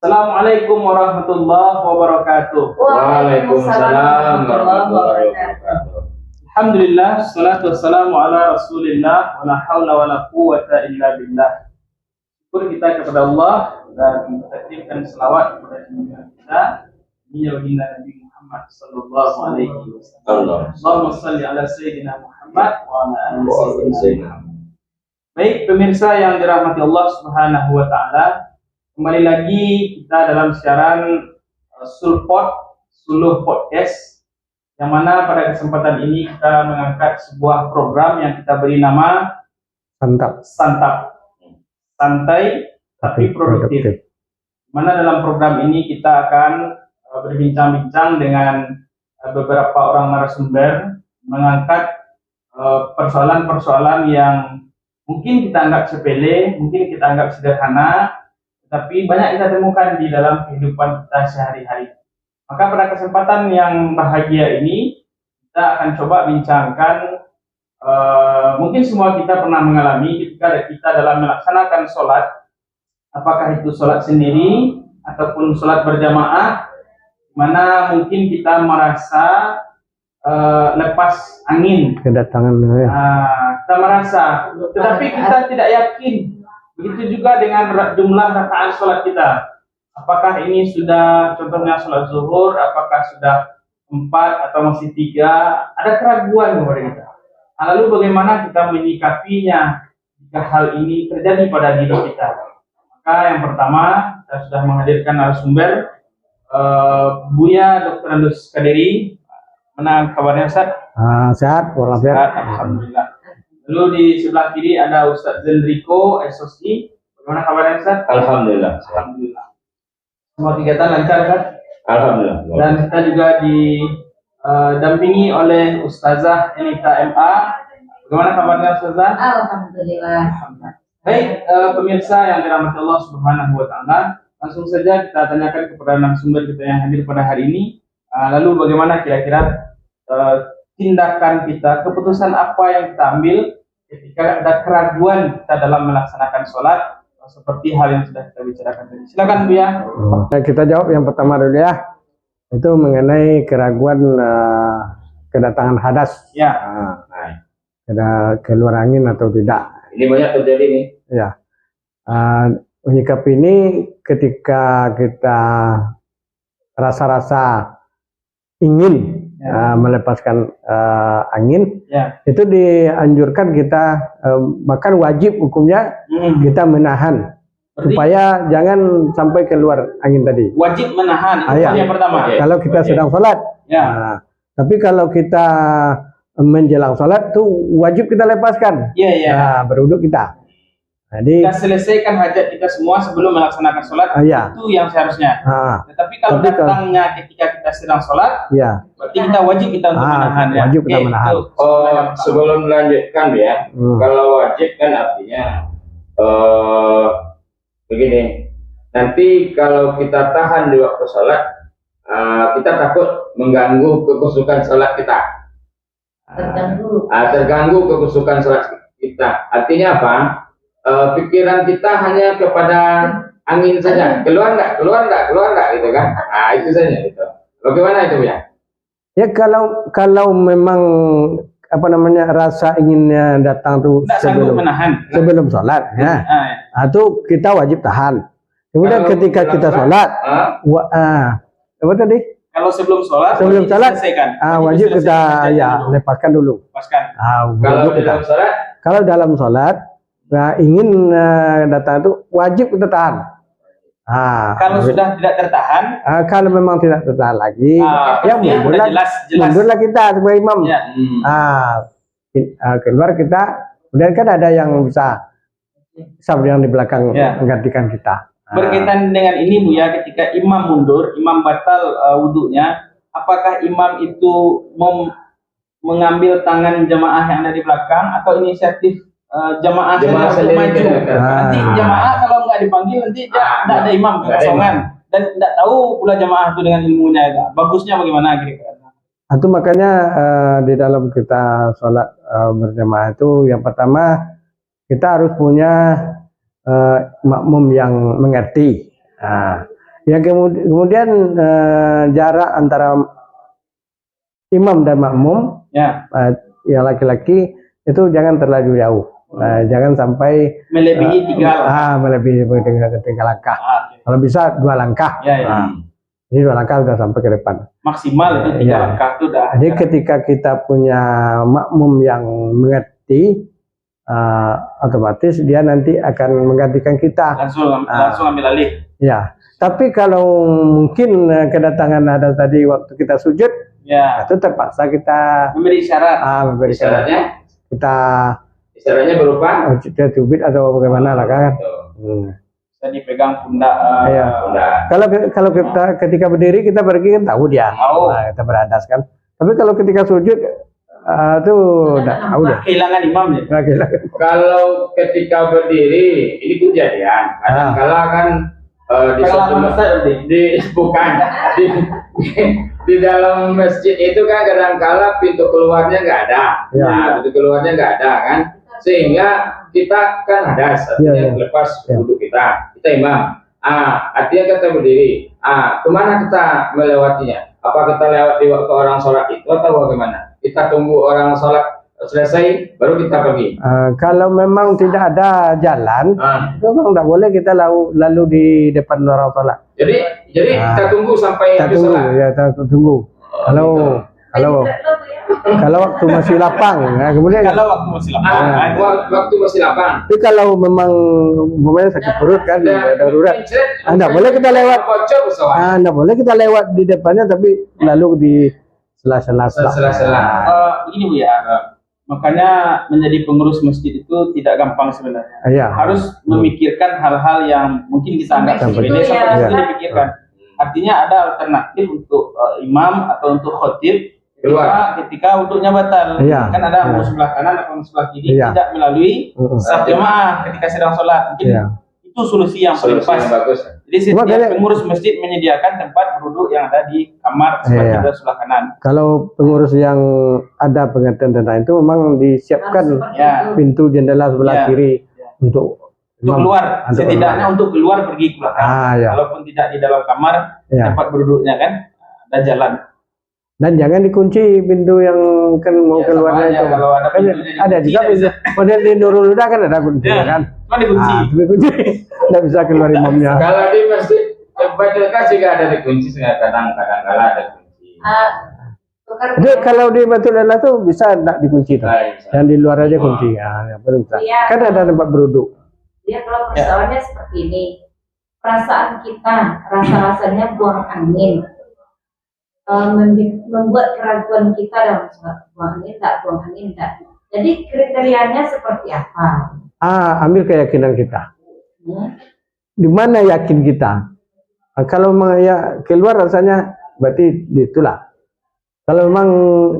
Assalamualaikum warahmatullahi wabarakatuh. Waalaikumsalam warahmatullahi wabarakatuh. Alhamdulillah, salatu wassalamu ala rasulillah, wa la hawla wa la quwwata illa billah. Syukur kita kepada Allah dan mengucapkan selawat kepada junjungan kita Nabi Muhammad sallallahu alaihi wasallam. Allahumma shalli ala sayyidina Muhammad wa ala ali sayyidina. Baik pemirsa yang dirahmati Allah Subhanahu wa taala, kembali lagi kita dalam siaran Suluh Podcast, yang mana pada kesempatan ini kita mengangkat sebuah program yang kita beri nama Santap, santai tapi produktif. Mana dalam program ini kita akan berbincang-bincang dengan beberapa orang narasumber, mengangkat persoalan-persoalan yang mungkin kita anggap sepele, mungkin kita anggap sederhana, tapi banyak kita temukan di dalam kehidupan kita sehari-hari. Maka pada kesempatan yang bahagia ini, kita akan coba bincangkan, mungkin semua kita pernah mengalami ketika kita dalam melaksanakan sholat, apakah itu sholat sendiri ataupun sholat berjamaah, mana mungkin kita merasa lepas angin, kedatangan, kita merasa, tetapi kita tidak yakin. Begitu juga dengan jumlah rakaat sholat kita. Apakah ini sudah, contohnya sholat zuhur, apakah sudah 4 atau masih 3? Ada keraguan kepada kita. Lalu bagaimana kita menyikapinya jika hal ini terjadi pada diri kita? Maka yang pertama, kita sudah menghadirkan narasumber, Buya Dr. Andus Kaderi. Mana kabarnya Ustaz? Sehat, walafiat. Alhamdulillah. Lalu di sebelah kiri ada Ustaz Zendriko SOC. Bagaimana kabarnya Ustaz? Alhamdulillah. Alhamdulillah. Semua kegiatan lancar kan? Alhamdulillah. Dan kita juga didampingi oleh Ustazah Enita MA. Bagaimana kabarnya Ustazah? Alhamdulillah. Baik, pemirsa yang dirahmati Allah Subhanahu wa taala, langsung saja kita tanyakan kepada narasumber kita yang hadir pada hari ini. Lalu bagaimana kira-kira tindakan kita, keputusan apa yang kita ambil ketika ada keraguan kita dalam melaksanakan sholat, seperti hal yang sudah kita bicarakan tadi. Silakan Bu ya. Kita jawab yang pertama dulu ya. Itu mengenai keraguan kedatangan hadas. Ya. Ada keluar angin atau tidak. Ini banyak terjadi nih. Ya. Menyikapi ini ketika kita rasa-rasa ingin melepaskan angin, itu dianjurkan kita, bahkan wajib hukumnya kita menahan. Berarti, supaya jangan sampai keluar angin tadi. Wajib menahan, itu yang pertama. Kalau kita sedang sholat. Tapi kalau kita menjelang sholat tuh wajib kita lepaskan. Berwudu kita. Jadi kita selesaikan hajat kita semua sebelum melaksanakan sholat, itu yang seharusnya. Tetapi kalau datangnya ketika kita sedang sholat, berarti kita wajib kita untuk menahan. Wajib kita menahan. Sebelum melanjutkan ya, kalau wajib kan artinya begini. Nanti kalau kita tahan di waktu sholat, kita takut mengganggu kekhusyukan sholat kita. Terganggu kekhusyukan sholat kita. Artinya apa? Pikiran kita hanya kepada angin saja, keluar nggak, gitu kan? Itu saja. Itu. Bagaimana itu ya? Ya kalau memang rasa inginnya datang tuh sebelum sholat, ya, itu kita wajib tahan. Kemudian ketika kita sholat, apa tadi? Kalau sebelum sholat, wajib kita lepaskan dulu. Kalau dalam sholat, ingin datang itu wajib kita tahan. Kalau sudah tidak tertahan, kalau memang tidak tertahan lagi, mundurlah kita sebagai imam. Keluar kita, kemudian kan ada yang bisa yang di belakang menggantikan kita. Berkaitan dengan ini Bu ya, ketika imam mundur, imam batal wudunya, apakah imam itu mengambil tangan jamaah yang ada di belakang atau inisiatif jamaah sendiri maju? Nanti jamaah kalau nggak dipanggil nanti tidak ada imam kekosongan, dan tidak tahu pula jamaah itu dengan ilmunya. Bagusnya bagaimana kira-kira? Itu makanya di dalam kita sholat berjamaah itu yang pertama kita harus punya makmum yang mengerti. Yang kemudian jarak antara imam dan makmum, Ya. yang laki-laki itu jangan terlalu jauh. Jangan sampai Melebihi 3 langkah. melebihi 3 langkah. Kalau bisa 2 langkah. Ya, ya. Jadi 2 langkah sudah sampai ke depan. Maksimal itu 3 langkah itu udah. Jadi ketika kita punya makmum yang mengerti, otomatis dia nanti akan menggantikan kita. Langsung ambil alih. Ya. Tapi kalau mungkin kedatangan ada tadi waktu kita sujud, Ya. itu terpaksa kita Memberi isyarat. memberi Isyaratnya? kita Isyaratnya berupa? kita cubit atau bagaimana lah kan. Bisa dipegang pundak. Iya. Kalau kita ketika berdiri kita pergi kan tahu dia. Tahu. Kita beradas kan. Tapi kalau ketika sujud itu udah tahu deh. Kehilangan imam ya. Kalau ketika berdiri, ini kejadian. Kadang-kala kan di bukan di dalam masjid itu kan kadang-kala pintu keluarnya nggak ada. Ya. Nah, pintu keluarnya nggak ada kan, sehingga kita kan hadas, artinya lepas wudhu kita imam. Artinya kita berdiri. Kemana kita melewatinya? Apa kita lewat di waktu orang sholat itu atau bagaimana? Kita tunggu orang sholat selesai baru kita pergi. Kalau memang tidak ada jalan, memang tidak boleh kita lalu di depan orang sholat. Jadi kita tunggu sampai kita tunggu, ya kita tunggu. Kalau waktu masih lapang, kemudian kalau waktu masih lapang. Waktu masih lapang. Tapi kalau memang sakit perut kan, darurat, tidak boleh kita lewat. Tidak boleh kita lewat di depannya, tapi lalu di sela-sela. Begini Bu ya. Makanya menjadi pengurus masjid itu tidak gampang sebenarnya. Harus memikirkan hal-hal yang mungkin kita anggap sepele seperti itu dipikirkan. Artinya ada alternatif untuk imam atau untuk khotib ketika wudhunya batal. Kan ada mau sebelah kanan atau sebelah kiri tidak melalui saf jemaah ketika sedang sholat. Mungkin itu solusi yang paling pas. Jadi setiap pengurus masjid menyediakan tempat duduk yang ada di kamar sebelah kanan. Kalau pengurus yang ada pengertian tentang itu memang disiapkan pintu jendela sebelah kiri untuk keluar, setidaknya untuk keluar pergi ke belakang. Walaupun tidak di dalam kamar, tempat berduduknya kan ada jalan. Dan jangan dikunci pintu yang kan mau keluarnya itu. Kalau ada ada juga pintu. Model di Nurul Huda kan ada kunci kan. Cuma dikunci. Dikunci. Tidak bisa keluar imamnya. Kalau di masjid Baitul Qas juga ada dikunci, kadang-kadang ada kunci. Jadi kalau di Baitul Qas itu bisa tidak dikunci tuh. Dan di luar aja kunci. Kan ada tempat beruduk. Dia kalau persoalannya seperti ini, perasaan kita, rasa-rasanya buang angin. Membuat keraguan kita dalam buang angin enggak. Jadi kriterianya seperti apa? Ambil keyakinan kita. Di mana yakin kita? Kalau memang keluar rasanya berarti itulah. Kalau memang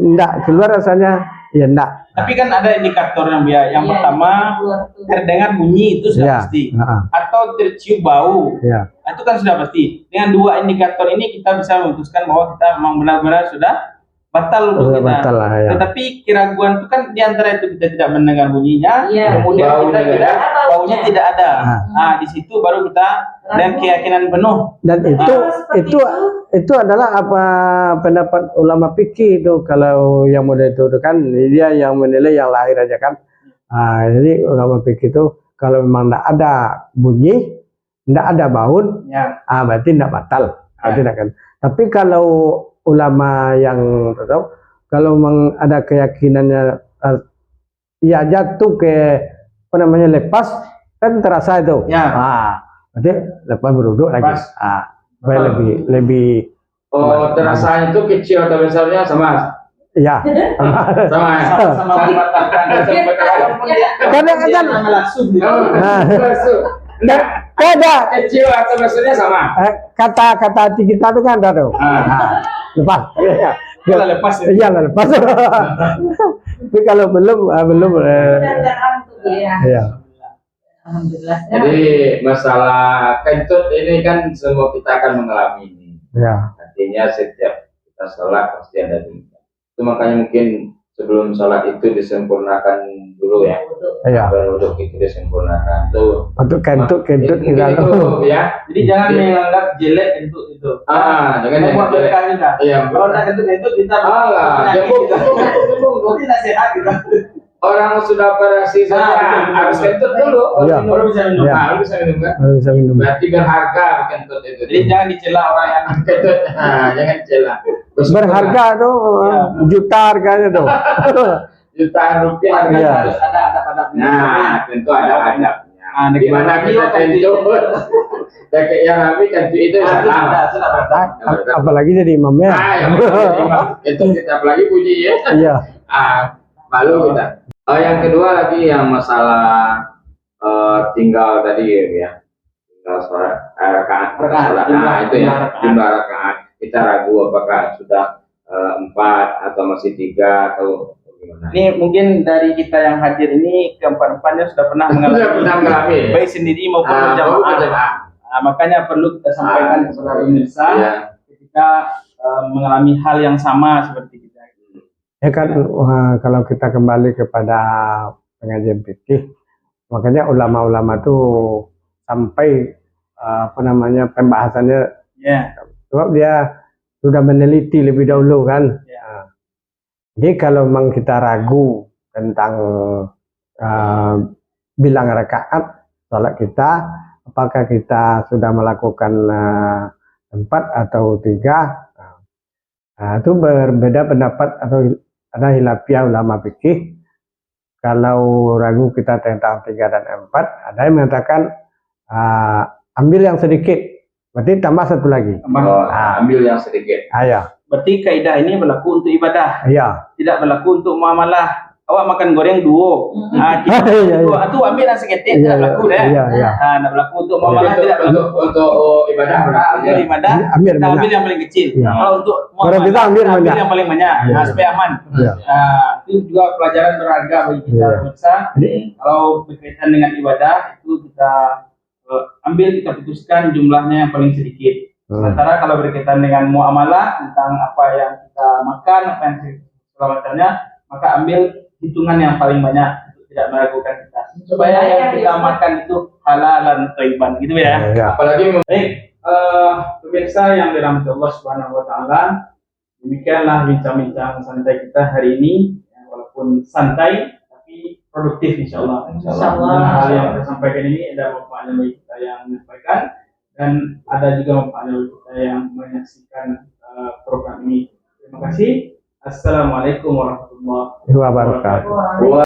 enggak keluar rasanya ya enggak. Tapi kan ada indikator yang pertama terdengar bunyi itu sudah pasti, atau tercium bau, itu kan sudah pasti. Dengan 2 indikator ini kita bisa memutuskan bahwa kita memang benar-benar sudah batal untuk kita. Tetapi keraguan itu kan diantara itu kita tidak mendengar bunyinya, kemudian baunya tidak ada. Di situ baru kita dan keyakinan penuh. Dan itu adalah apa pendapat ulama fikih itu. Kalau yang model itu kan dia yang menilai yang lahir aja kan. Jadi ulama fikih itu kalau memang tidak ada bunyi, tidak ada bau, berarti tidak batal. Tapi kalau ulama yang tahu, kalau memang ada keyakinannya jatuh ke lepas kan terasa itu. Berarti lepas beruduk lagi. Lebih terasa itu kecil atau besarnya sama. Sama membatalkan. Karena kan langsung. Ada kecil atau besarnya sama. Kata hati kita itu kan ada tuh. Lepas. Lepas. Iya lepas. Tapi kalau belum. Alhamdulillah. Jadi masalah kentut ini kan semua kita akan mengalami ini. Artinya setiap kita sholat pasti ada demikian. Itu makanya mungkin sebelum sholat itu disempurnakan dulu ya. Iya. Berwuduk itu disempurnakan tuh. Untuk kentut Mungkin kita itu ya. Jadi jangan menganggap jelek kentut itu. Jangan Membuat jelek. berkah juga. Iya. Kalau udah kentut kita Jembung. kita sehat gitu. Orang sudah operasi saja betul. harus kentut dulu. Iya. Baru bisa minum. Iya. Baru bisa minum kan? baru bisa minum. Berarti berharga kentut itu. Jadi jangan dicela orang yang Kentut, jangan celah. Berharga tuh Iya. juta harganya tuh. Jutaan rupiah harga Iya. harus ada adab-adabnya. Nah, tentu ada adabnya. Di Di mana kita kentut, kayak yang Rami kentut itu salah. Apalagi jadi imamnya. Itu kita apalagi puji ya. Iya. Malu kita. Yang kedua lagi yang masalah tinggal tadi ya. Tinggal sholat rakaat sholat. Nah, itu ya jumlah rakaat. Kita ragu apakah sudah 4 atau masih 3 atau gimana. Ini mungkin dari kita yang hadir ini keempat-empatnya sudah pernah mengalami baik sendiri maupun berjamaah. Nah, makanya perlu kita sampaikan kepada pemirsa ketika mengalami hal yang sama seperti kita. Ya kan kalau kita kembali kepada pengajian fikih, makanya ulama-ulama tuh sampai pembahasannya, sebab dia sudah meneliti lebih dahulu kan. Jadi kalau memang kita ragu tentang bilang rakaat sholat kita, apakah kita sudah melakukan 4 atau 3, itu berbeda pendapat atau ada hilafiah ulama fikih. Kalau ragu kita tentang 3 dan 4, ada yang mengatakan ambil yang sedikit, berarti tambah 1 lagi. Ambil yang sedikit. Ya. Berarti kaidah ini berlaku untuk ibadah, Iya. tidak berlaku untuk muamalah. Awak makan goreng 2, itu ambil yang sedikit, tidak berlaku deh. Iya. Tidak berlaku untuk muamalah, tidak berlaku Untuk ibadah untuk ibadah. Ambil Kita ambil yang paling kecil. Iya. Kalau untuk Kalau kita ambil banyak. yang paling banyak, Iya. supaya aman. Iya. Itu juga pelajaran berharga bagi kita Iya. pemirsa. Kalau berkaitan dengan ibadah itu kita ambil, kita putuskan jumlahnya yang paling sedikit. Sementara kalau berkaitan dengan muamalah tentang apa yang kita makan, apa yang segala macamnya, maka ambil hitungan yang paling banyak untuk tidak meragukan kita. Supaya yang kita makan itu halal dan thayyiban, gitu ya. Apalagi Baik, pemirsa yang dirahmati Allah Subhanahu wa taala, demikianlah bincang-bincang santai kita hari ini. Walaupun santai tapi produktif insyaallah. Dengan hal yang kita sampaikan ini ada manfaatnya bagi kita yang menyampaikan dan ada juga manfaatnya bagi kita yang menyaksikan program ini. Terima kasih. Assalamualaikum warahmatullahi wabarakatuh.